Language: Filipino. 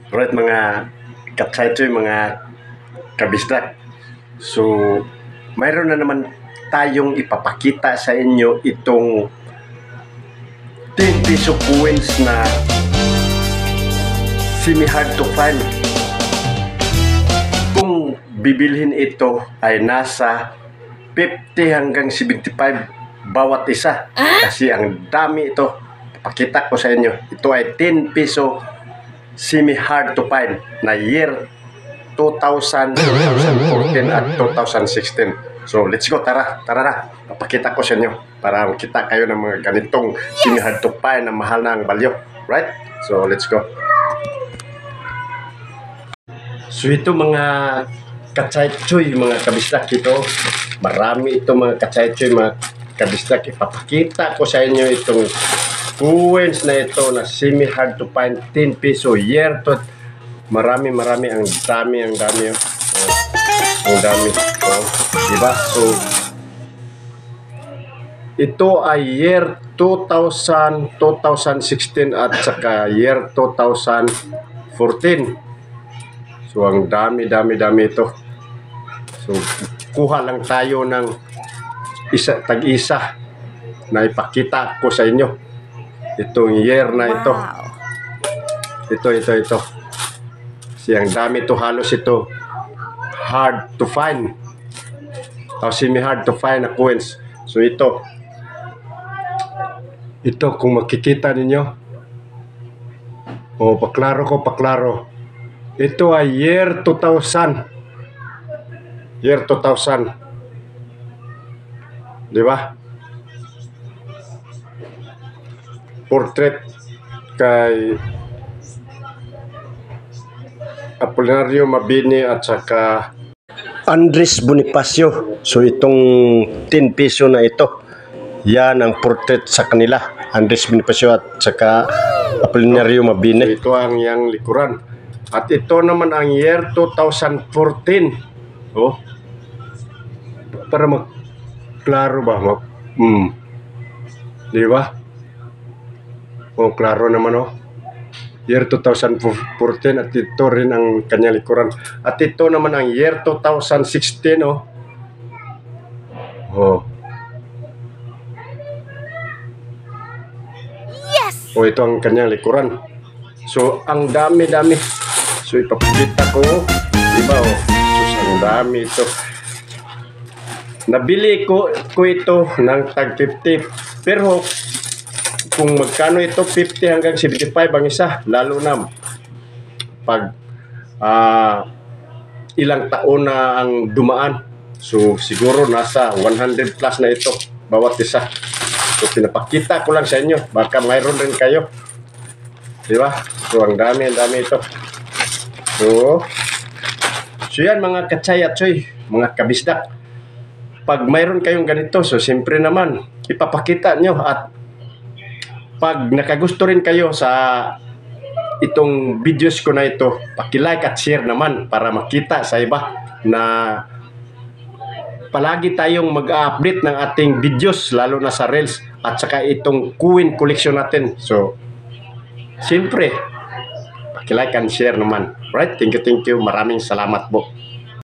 Right mga katsaytoy, mga kabisdak. So, mayroon na naman tayong ipapakita sa inyo itong 10 peso coins na semi-hard to find. Kung bibilhin ito ay nasa 50 hanggang 75 bawat isa. Kasi ang dami ito. Pakita ko sa inyo. Ito ay 10 peso semi-hard to find na year 2000, 2014 at 2016. So let's go, tara na. Papakita ko sa inyo para makita kayo ng mga ganitong semi-hard to find na mahal na ang value. Right? So let's go. So ito mga katsaytsoy, mga kabisdak, ito marami ito mga katsaytsoy, mga kabisdak. Ipapakita ko sa inyo itong coins na ito na semi-hard to find 10 peso year to. Marami ang dami ang dami diba? So ito ay year 2000, 2016 at saka year 2014. So ang dami ito. So kuha lang tayo ng tag-isa na ipakita ko sa inyo itong year na ito. Ito. Kasi ang dami ito, halos ito hard to find. Semi-hard to find na coins. So ito kung makikita ninyo. Paklaro. Ito ay year 2000. Year 2000. Diba? Portrait kay Apolinario Mabini at saka Andres Bonifacio. So itong 10 peso na ito, yan ang portrait sa kanila, Andres Bonifacio at saka Apolinario Mabini. So ito ang yang likuran. At ito naman ang year 2014. Para magklaro ba? Di ba? Klaro naman year 2014 at ito rin ang kanyang likuran. At ito naman ang year 2016 Yes! Ito ang kanyang likuran. So ang dami. So ipapakita ko, diba So ang dami ito. Nabili ko ito ng tag 50. Pero kung magkano ito, 50 hanggang 75 ang isa, lalo na pag ilang taon na ang dumaan. So siguro nasa 100 plus na ito bawat isa. So pinapakita ko lang sa inyo, baka mayroon rin kayo, di ba? So ang dami ito. So yan mga katsayatsoy, mga kabisdak, pag mayroon kayong ganito, so siyempre naman ipapakita nyo. At pag nakagusto rin kayo sa itong videos ko na ito, paki-like at share naman para makita sa iba na palagi tayong mag-update ng ating videos, lalo na sa Reels at saka itong coin collection natin. So siyempre paki-like and share naman. Right? Thank you. Maraming salamat po.